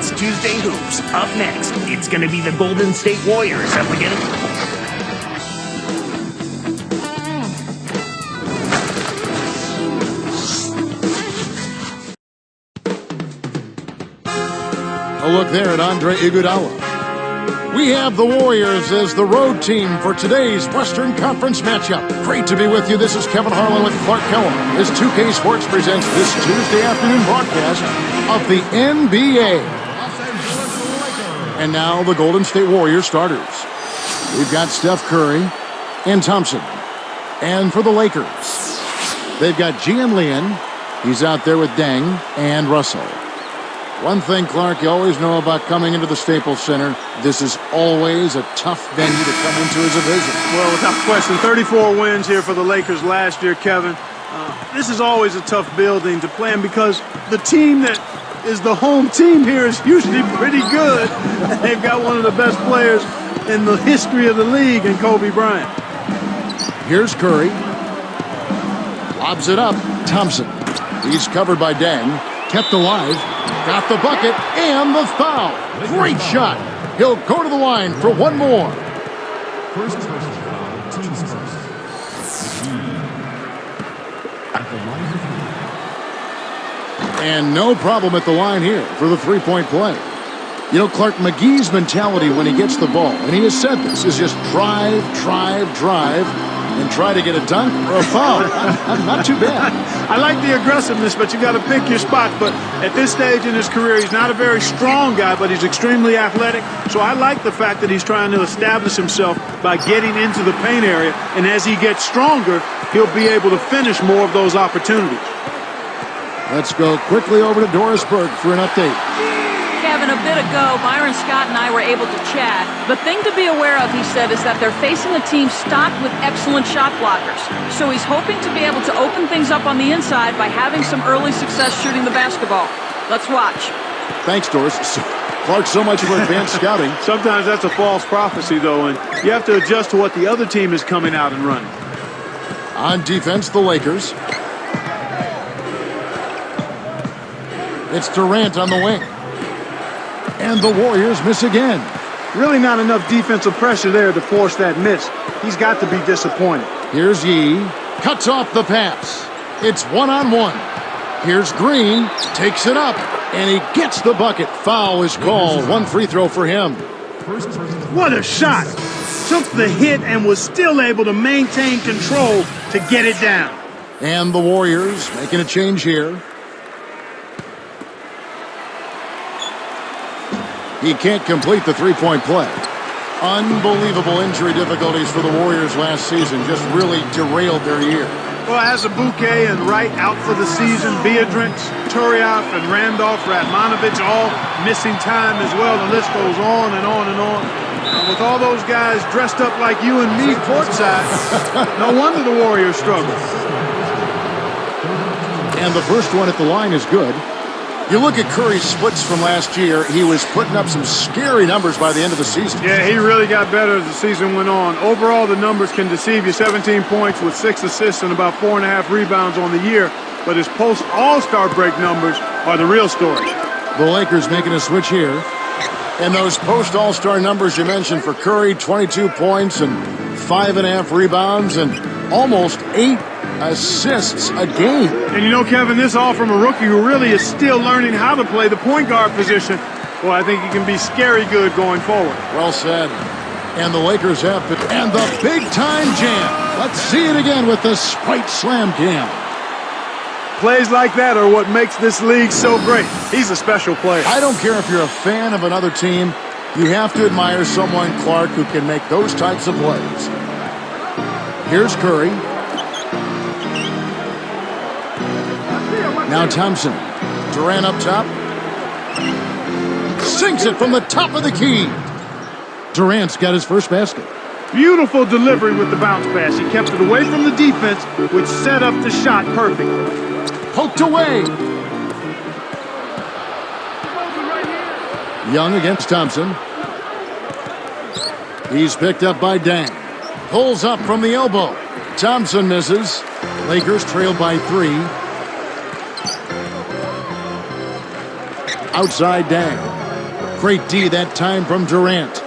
It's Tuesday Hoops. Up next, it's going to be the Golden State Warriors up against... A look there at Andre Iguodala. We have the Warriors as the road team for today's Western Conference matchup. Great to be with you. This is Kevin Harlan with Clark Kellogg as 2K Sports presents this Tuesday afternoon broadcast of the NBA. And now the Golden State Warriors starters. We've got Steph Curry and Thompson. And for the Lakers, they've got Gian Leon. He's out there with Deng and Russell. One thing, Clark, you always know about coming into the Staples Center, this is always a tough venue to come into as a visitor. Well, without question, 34 wins here for the Lakers last year, Kevin. This is always a tough building to play in because the team that is the home team here is usually pretty good. They've got one of the best players in the history of the league in Kobe Bryant. Here's Curry. Lobs it up. Thompson. He's covered by Deng. Kept alive. Got the bucket and the foul. Great shot. He'll go to the line for one more. First personal foul, team's first. At the line of three. And no problem at the line here for the three-point play. You know, Clark, McGee's mentality when he gets the ball, and he has said this, is just drive, and try to get a dunk or a foul. Not too bad. I like the aggressiveness, but you got to pick your spots. But at this stage in his career, he's not a very strong guy, but he's extremely athletic. So I like the fact that he's trying to establish himself by getting into the paint area. And as he gets stronger, he'll be able to finish more of those opportunities. Let's go quickly over to Doris Burke for an update. Kevin, a bit ago, Byron Scott and I were able to chat. The thing to be aware of, he said, is that they're facing a team stocked with excellent shot blockers. So he's hoping to be able to open things up on the inside by having some early success shooting the basketball. Let's watch. Thanks, Doris. Clark, so much for advanced scouting. Sometimes that's a false prophecy, though, and you have to adjust to what the other team is coming out and running. On defense, the Lakers. It's Durant on the wing. And the Warriors miss again. Really not enough defensive pressure there to force that miss. He's got to be disappointed. Here's Yee. Cuts off the pass. It's one-on-one. Here's Green. Takes it up. And he gets the bucket. Foul is called. One free throw for him. What a shot. Took the hit and was still able to maintain control to get it down. And the Warriors making a change here. He can't complete the three-point play. Unbelievable injury difficulties for the Warriors last season. Just really derailed their year. Well, as a Bouquet and Wright out for the season, Biedrins, Turioff, and Randolph Radmanovich all missing time as well. The list goes on and on and on. And with all those guys dressed up like you and me courtside, no wonder the Warriors struggle. And the first one at the line is good. You look at Curry's splits from last year, he was putting up some scary numbers by the end of the season. Yeah, he really got better as the season went on. Overall, the numbers can deceive you. 17 points with 6 assists and about 4.5 rebounds on the year. But his post-All-Star break numbers are the real story. The Lakers making a switch here. And those post-All-Star numbers you mentioned for Curry, 22 points and 5.5 rebounds and almost 8 assists a game. And you know, Kevin, this all from a rookie who really is still learning how to play the point guard position. Well, I think he can be scary good going forward. Well said. And the Lakers have it. And the big-time jam. Let's see it again with the Sprite Slam Cam. Plays like that are what makes this league so great. He's a special player. I don't care if you're a fan of another team. You have to admire someone, Clark, who can make those types of plays. Here's Curry. Now Thompson. Durant up top. Sinks it from the top of the key. Durant's got his first basket. Beautiful delivery with the bounce pass. He kept it away from the defense, which set up the shot perfect. Poked away. Young against Thompson. He's picked up by Deng. Pulls up from the elbow. Thompson misses. Lakers trail by 3. Outside Deng. Great D that time from Durant.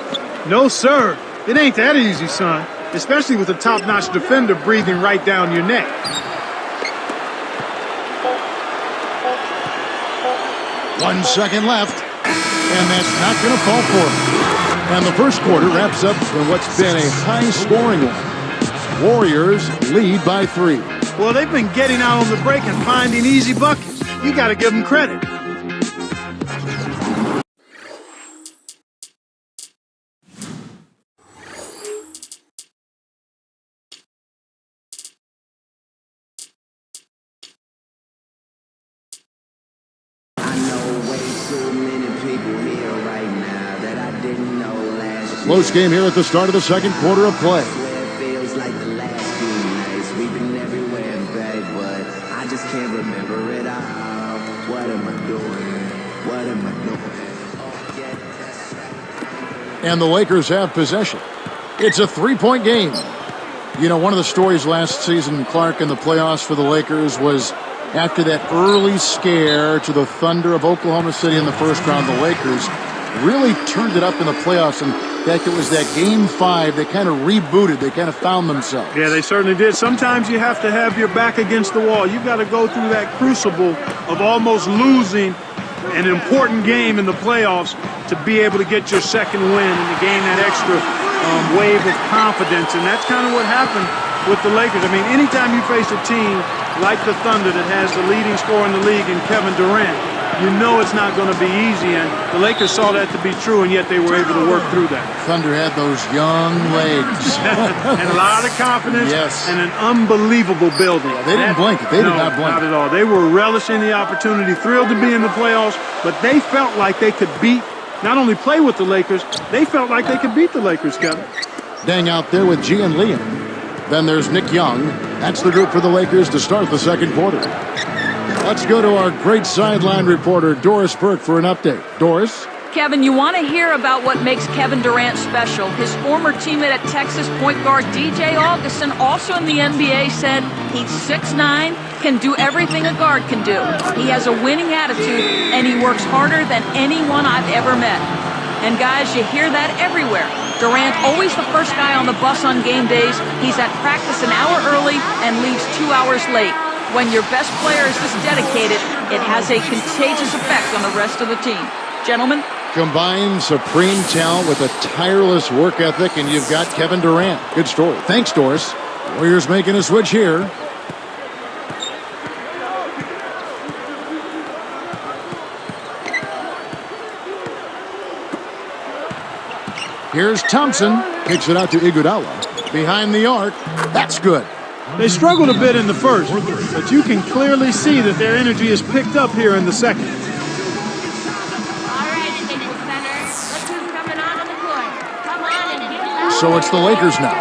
No, sir. It ain't that easy, son. Especially with a top-notch defender breathing right down your neck. One second left, and that's not going to fall for him. And the first quarter wraps up in what's been a high-scoring one. Warriors lead by 3. Well, they've been getting out on the break and finding easy buckets. You got to give them credit. Close game here at the start of the second quarter of play. Feels like the last few nights we've been everywhere, babe, but I just can't remember it all. What am I doing? What am I doing? And the Lakers have possession. It's a 3-point game. You know, one of the stories last season, Clark, in the playoffs for the Lakers was after that early scare to the Thunder of Oklahoma City in the first round, the Lakers really turned it up in the playoffs. And in fact, it was that Game 5 they kind of rebooted. They kind of found themselves. Yeah, they certainly did. Sometimes you have to have your back against the wall. You've got to go through that crucible of almost losing an important game in the playoffs to be able to get your second win and to gain that extra wave of confidence. And that's kind of what happened with the Lakers. I mean, anytime you face a team like the Thunder that has the leading scorer in the league in Kevin Durant, you know it's not going to be easy, and the Lakers saw that to be true, and yet they were able to work through that. Thunder had those young legs. And a lot of confidence, yes, and an unbelievable building. They didn't blink. They did not blink. Not at all. They were relishing the opportunity, thrilled to be in the playoffs, but they felt like they could beat, not only play with the Lakers, they felt like they could beat the Lakers, Kevin. Dang out there with G and Liam. Then there's Nick Young. That's the group for the Lakers to start the second quarter. Let's go to our great sideline reporter, Doris Burke, for an update. Doris? Kevin, you want to hear about what makes Kevin Durant special. His former teammate at Texas point guard DJ Augustin, also in the NBA, said he's 6'9", can do everything a guard can do. He has a winning attitude, and he works harder than anyone I've ever met. And guys, you hear that everywhere. Durant, always the first guy on the bus on game days. He's at practice an hour early and leaves 2 hours late. When your best player is this dedicated, it has a contagious effect on the rest of the team. Gentlemen? Combine supreme talent with a tireless work ethic, and you've got Kevin Durant. Good story. Thanks, Doris. Warriors making a switch here. Here's Thompson. Kicks it out to Iguodala. Behind the arc. That's good. They struggled a bit in the first, but you can clearly see that their energy is picked up here in the second. All right, Staples Center. Look who's coming on the court. Come on and get loud. So it's the Lakers now.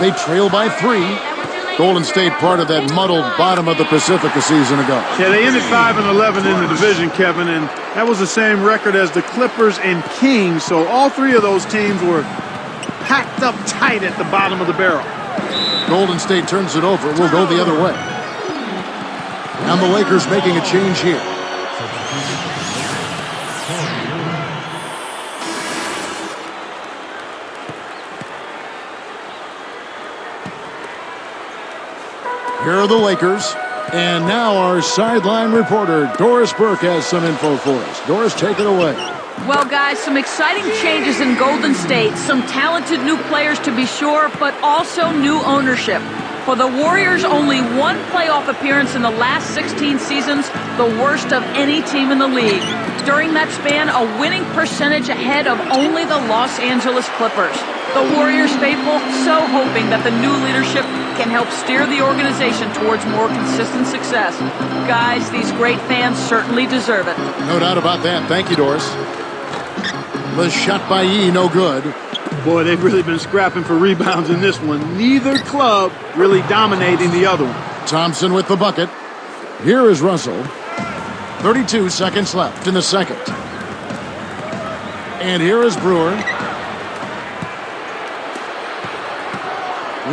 They trail by 3. Golden State part of that muddled bottom of the Pacific a season ago. Yeah, they ended 5-11 in the division, Kevin, and that was the same record as the Clippers and Kings. So all 3 of those teams were packed up tight at the bottom of the barrel. Golden State turns it over. We'll go the other way. And the Lakers making a change here. Here are the Lakers. And now our sideline reporter, Doris Burke, has some info for us. Doris, take it away. Well, guys, some exciting changes in Golden State. Some talented new players to be sure, but also new ownership. For the Warriors, only one playoff appearance in the last 16 seasons, the worst of any team in the league. During that span, a winning percentage ahead of only the Los Angeles Clippers. The Warriors faithful so hoping that the new leadership can help steer the organization towards more consistent success. Guys, these great fans certainly deserve it. No doubt about that. Thank you, Doris. The shot by Yee, no good. Boy, they've really been scrapping for rebounds in this one. Neither club really dominating the other one. Thompson with the bucket. Here is Russell. 32 seconds left in the second. And here is Brewer.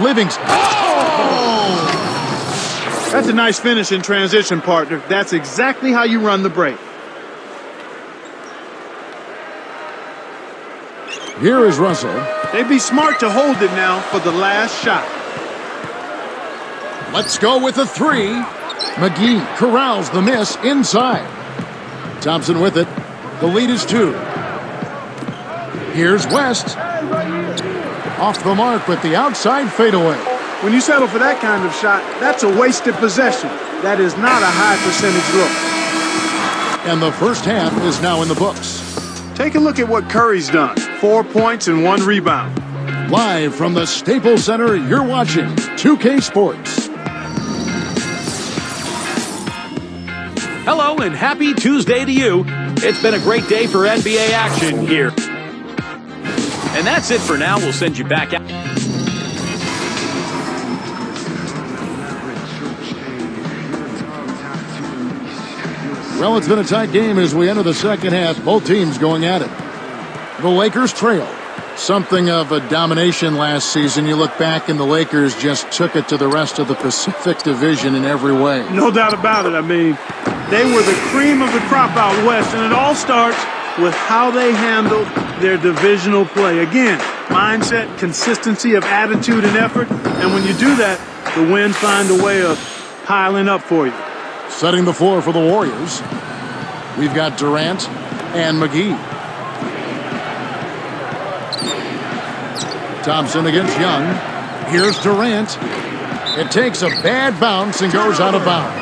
Livingston. Oh! That's a nice finish in transition, partner. That's exactly how you run the break. Here is Russell. They'd be smart to hold it now for the last shot. Let's go with a three. McGee corrals the miss inside. Thompson with it. The lead is 2. Here's West. Off the mark with the outside fadeaway. When you settle for that kind of shot, that's a wasted possession. That is not a high percentage look. And the first half is now in the books. Take a look at what Curry's done. 4 points and 1 rebound. Live from the Staples Center, you're watching 2K Sports. Hello and happy Tuesday to you. It's been a great day for NBA action here. And that's it for now. We'll send you back out. Well, it's been a tight game as we enter the second half. Both teams going at it. The Lakers trail. Something of a domination last season. You look back and the Lakers just took it to the rest of the Pacific Division in every way. No doubt about it. I mean, they were the cream of the crop out west, and it all starts with how they handled their divisional play. Again, mindset, consistency of attitude and effort, and when you do that, the wins find a way of piling up for you. Setting the floor for the Warriors. We've got Durant and McGee. Thompson against Young. Here's Durant. It takes a bad bounce and goes out of bounds.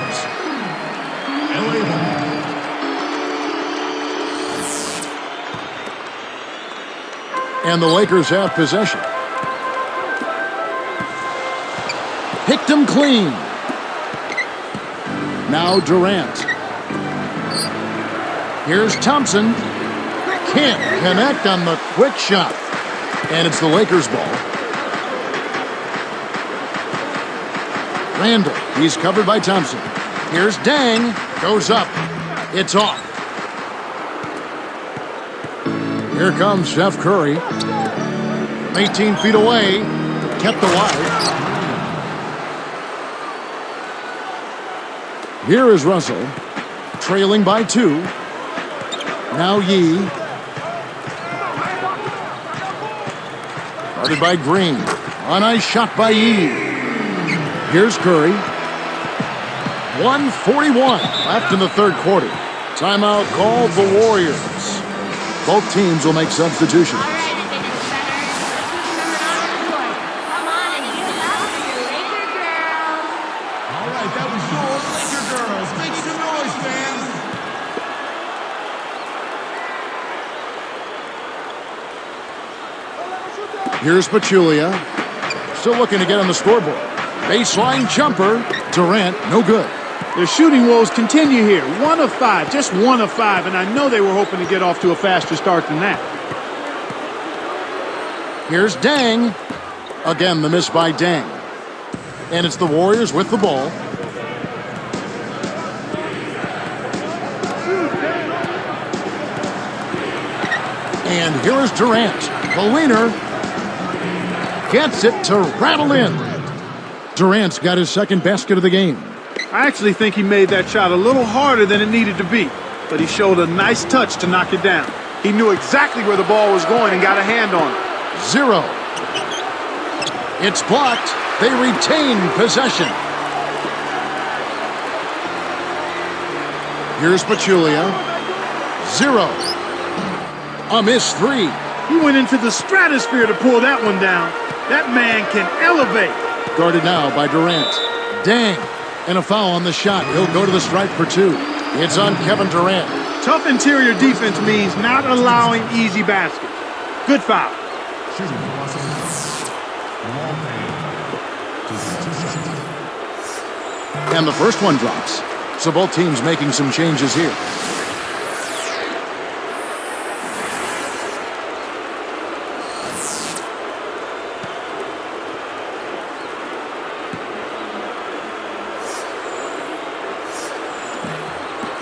And the Lakers have possession. Picked him clean. Now Durant. Here's Thompson. Can't connect on the quick shot. And it's the Lakers ball. Randall. He's covered by Thompson. Here's Dang. Goes up. It's off. Here comes Steph Curry. 18 feet away. Kept alive. Here is Russell. Trailing by 2. Now Yee. Guarded by Green. A nice shot by Yee. Here's Curry. 1:41 left in the third quarter. Timeout called the Warriors. Both teams will make substitutions. All right, if it is better, let's keep coming on the court. Come on and give it up for your Laker girls. All right, that was yours, Laker girls. Make some noise, fans. Here's Pachulia. Still looking to get on the scoreboard. Baseline jumper. Durant, no good. Their shooting woes continue here. 1 of 5, just 1 of 5, and I know they were hoping to get off to a faster start than that. Here's Dang. Again, the miss by Dang. And it's the Warriors with the ball. And here is Durant. The leaner gets it to rattle in. Durant's got his second basket of the game. I actually think he made that shot a little harder than it needed to be, but he showed a nice touch to knock it down. He knew exactly where the ball was going and got a hand on it. 0. It's blocked. They retain possession. Here's Pachulia. 0. A missed 3. He went into the stratosphere to pull that one down. That man can elevate. Guarded now by Durant. Dang. And a foul on the shot. He'll go to the stripe for 2. It's on Kevin Durant. Tough interior defense means not allowing easy baskets. Good foul. Shooting process. Long man. Just 2 seconds. And the first one drops. So both teams making some changes here.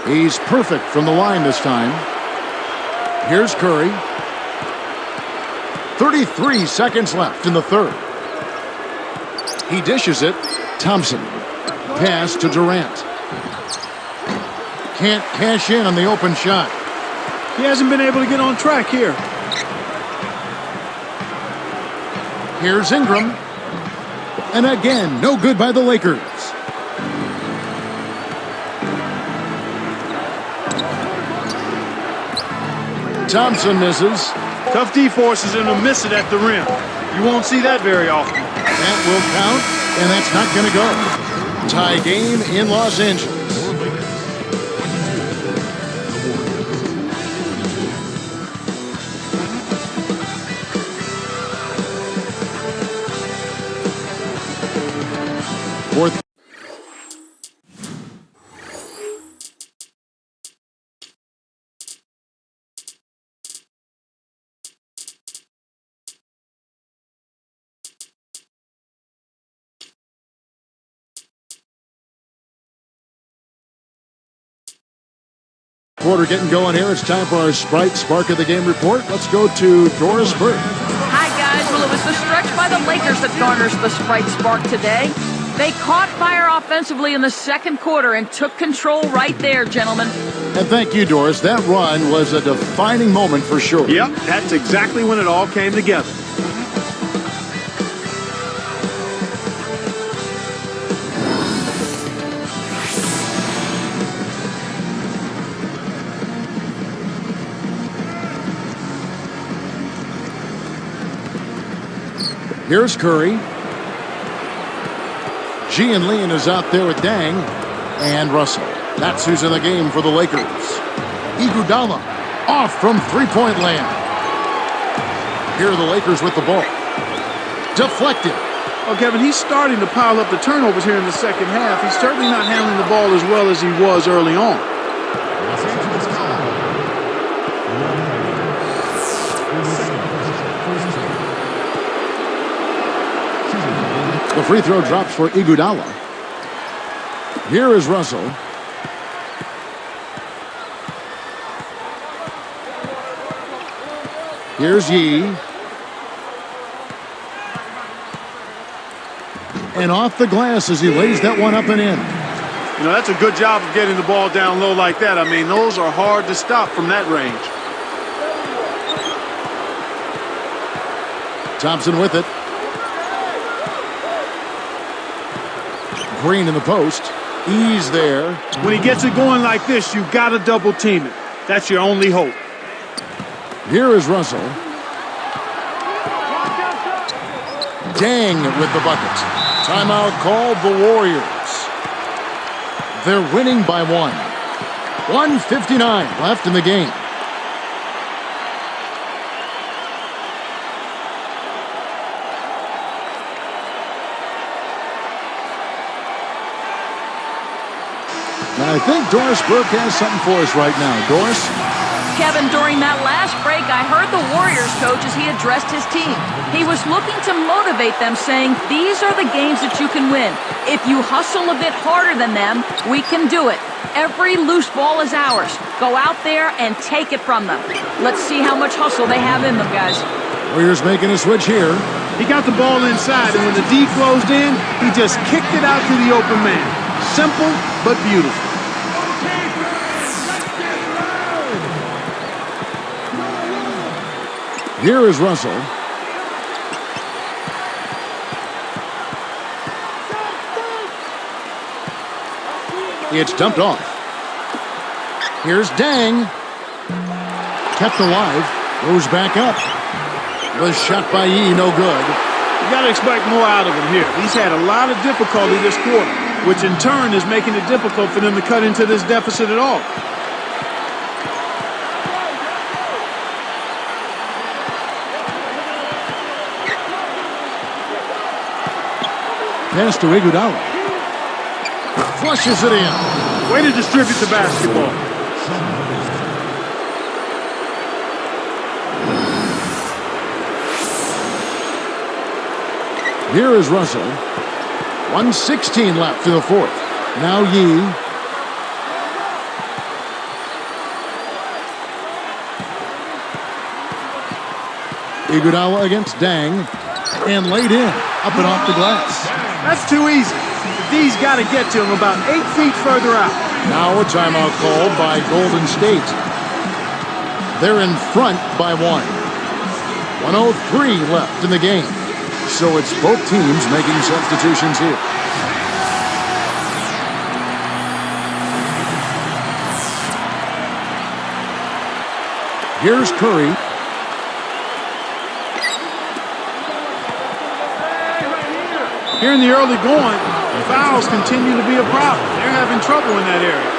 He's perfect from the line this time. Here's Curry. 33 seconds left in the third. He dishes it. Thompson. Pass to Durant. Can't cash in on the open shot. He hasn't been able to get on track here. Here's Ingram. And again, no good by the Lakers. Thompson misses. Tough D forces him to miss it at the rim. You won't see that very often. That will count, and that's not going to go. Tie game in Los Angeles. Fourth. Quarter getting going here. It's time for our Sprite Spark of the Game report. Let's go to Doris Burke. Hi, guys. Well, it was the stretch by the Lakers that garners the Sprite Spark today. They caught fire offensively in the second quarter and took control right there, gentlemen. And thank you, Doris. That run was a defining moment for sure. Yep, that's exactly when it all came together. Here's Curry. Gian is out there with Dang and Russell. That's who's in the game for the Lakers. Iguodala off from three-point land. Here are the Lakers with the ball. Deflected. Oh, Kevin, he's starting to pile up the turnovers here in the second half. He's certainly not handling the ball as well as he was early on. The free throw drops for Iguodala. Here is Russell. Here's Yee. And off the glass as he lays that one up and in. You know, that's a good job of getting the ball down low like that. I mean, those are hard to stop from that range. Thompson with it. Green in the post. He's there. When he gets it going like this, you've got to double team it. That's your only hope. Here is Russell. Dang with the bucket. Timeout called the Warriors. They're winning by one. 1:59 left in the game. Now, I think Doris Burke has something for us right now. Doris? Kevin, during that last break, I heard the Warriors coach as he addressed his team. He was looking to motivate them, saying, these are the games that you can win. If you hustle a bit harder than them, we can do it. Every loose ball is ours. Go out there and take it from them. Let's see how much hustle they have in them, guys. Warriors making a switch here. He got the ball inside, and when the D closed in, he just kicked it out to the open man. Simple, but beautiful. Here is Russell. It's dumped off. Here's Dang. Kept alive. Goes back up. The shot by Yee, no good. You got to expect more out of him here. He's had a lot of difficulty this quarter, which in turn is making it difficult for them to cut into this deficit at all. Pass to Iguodala. Flushes it in. Way to distribute the basketball. Here is Russell. 1:16 left in the fourth. Now Yee. Iguodala against Dang. And laid in. Up and off the glass. That's too easy. The D's got to get to him about 8 feet further out. Now a timeout called by Golden State. They're in front by one. 1:03 left in the game. So it's both teams making substitutions here. Here's Curry. Here in the early going, fouls continue to be a problem. They're having trouble in that area.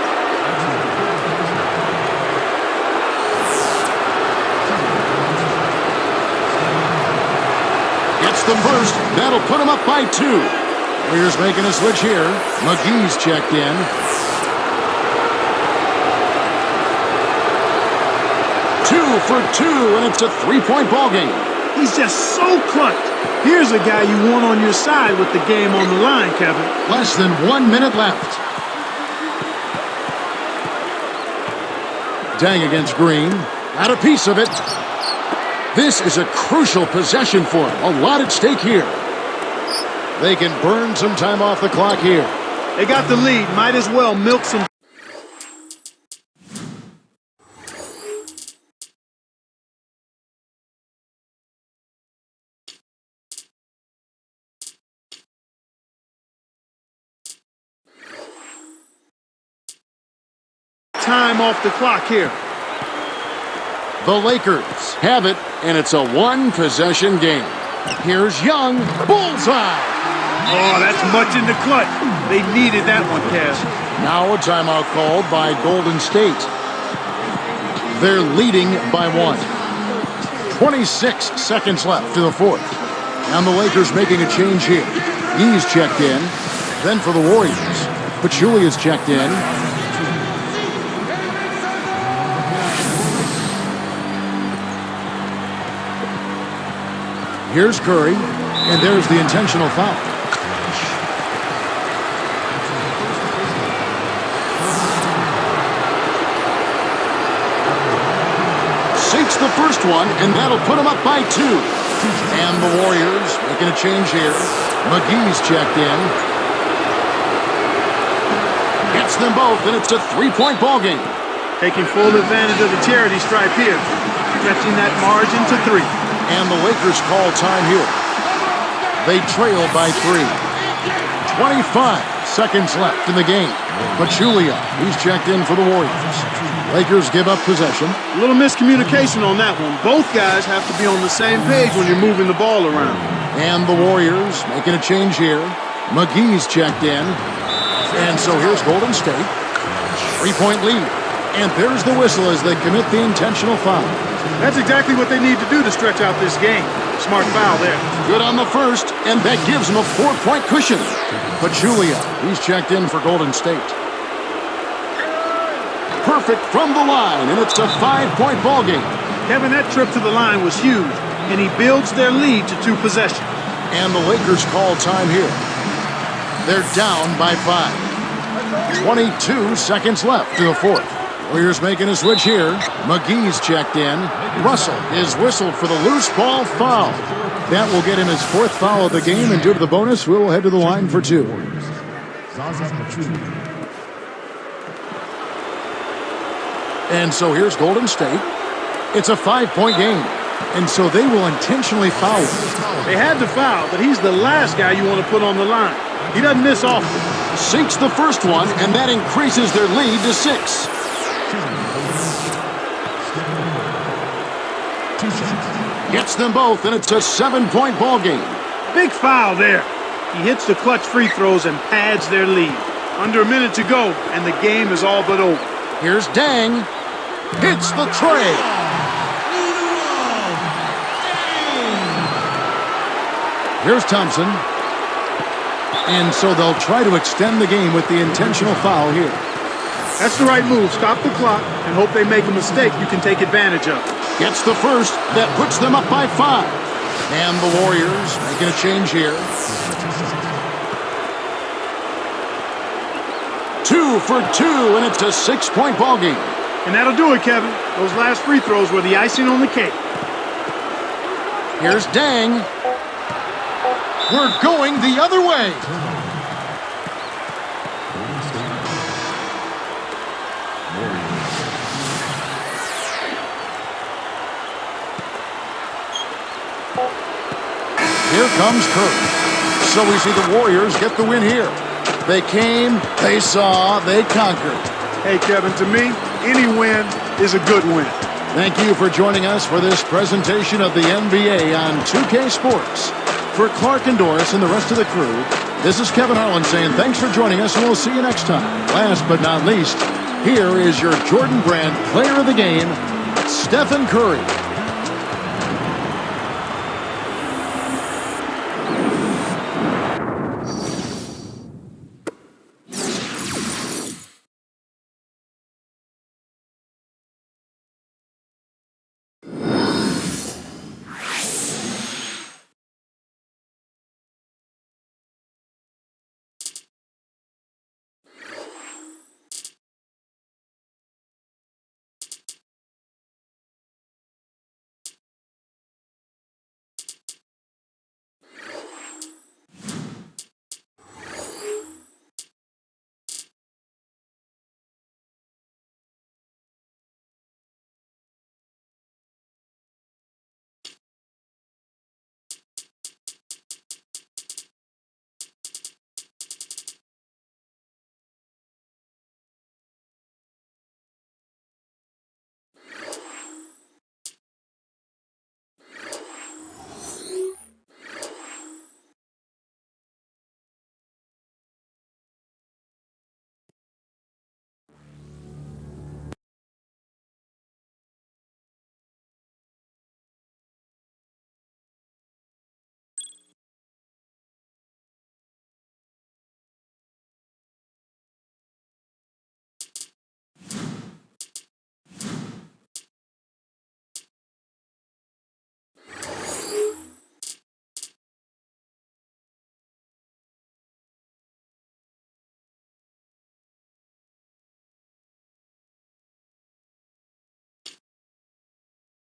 Gets the first. That'll put him up by 2. Warriors making a switch here. McGee's checked in. Two for 2, and it's a 3-point ball game. He's just so clutch. Here's a guy you want on your side with the game on the line, Kevin. Less than 1 minute left. Dang against Green. Got a piece of it. This is a crucial possession for him. A lot at stake here. They can burn some time off the clock here. They got the lead. Might as well milk some. Time off the clock here. The Lakers have it, and it's a 1-possession game. Here's Young. Bullseye! Oh, that's much in the clutch. They needed that one, Kev. Now a timeout called by Golden State. They're leading by 1. 26 seconds left to the 4th. And the Lakers making a change here. He's checked in. Then for the Warriors, Pachulia's checked in. Here's Curry, and there's the intentional foul. Seeks the first one, and that'll put him up by 2. And the Warriors making a change here. McGee's checked in. Gets them both, and it's a 3-point ball game. Taking full advantage of the charity stripe here. Stretching that margin to 3. And the Lakers call time here. They trail by 3. 25 seconds left in the game. Pachulia, he's checked in for the Warriors. Lakers give up possession. A little miscommunication on that one. Both guys have to be on the same page when you're moving the ball around. And the Warriors making a change here. McGee's checked in. And so here's Golden State. 3-point lead. And there's the whistle as they commit the intentional foul. That's exactly what they need to do to stretch out this game. Smart foul there. Good on the first, and that gives them a 4-point cushion. Pachulia, he's checked in for Golden State. Perfect from the line, and it's a 5-point ball game. Kevin, that trip to the line was huge, and he builds their lead to 2 possessions. And the Lakers call time here. They're down by 5. 22 seconds left to the 4th. Warriors making a switch here. McGee's checked in. Russell is whistled for the loose ball foul. That will get him his 4th foul of the game, and due to the bonus, we'll head to the line for 2. And so here's Golden State. It's a 5-point game, and so they will intentionally foul him. They had to foul, but he's the last guy you want to put on the line. He doesn't miss often. Seeks the first one, and that increases their lead to 6. Gets them both, and it's a 7-point ball game. Big foul there. He hits the clutch free throws and pads their lead. Under a minute to go, and the game is all but over. Here's Dang. Hits the tray. Here's Thompson. And so they'll try to extend the game with the intentional foul here. That's the right move. Stop the clock and hope they make a mistake you can take advantage of. Gets the first. That puts them up by 5. And the Warriors making a change here. 2 for 2, and it's a 6-point ball game. And that'll do it, Kevin. Those last free throws were the icing on the cake. Here's Dang. We're going the other way. Here comes Curry. So we see the Warriors get the win here. They came, they saw, they conquered. Hey, Kevin, to me, any win is a good win. Thank you for joining us for this presentation of the NBA on 2K Sports. For Clark and Doris and the rest of the crew, this is Kevin Harlan saying thanks for joining us, and we'll see you next time. Last but not least, here is your Jordan Brand player of the game, Stephen Curry.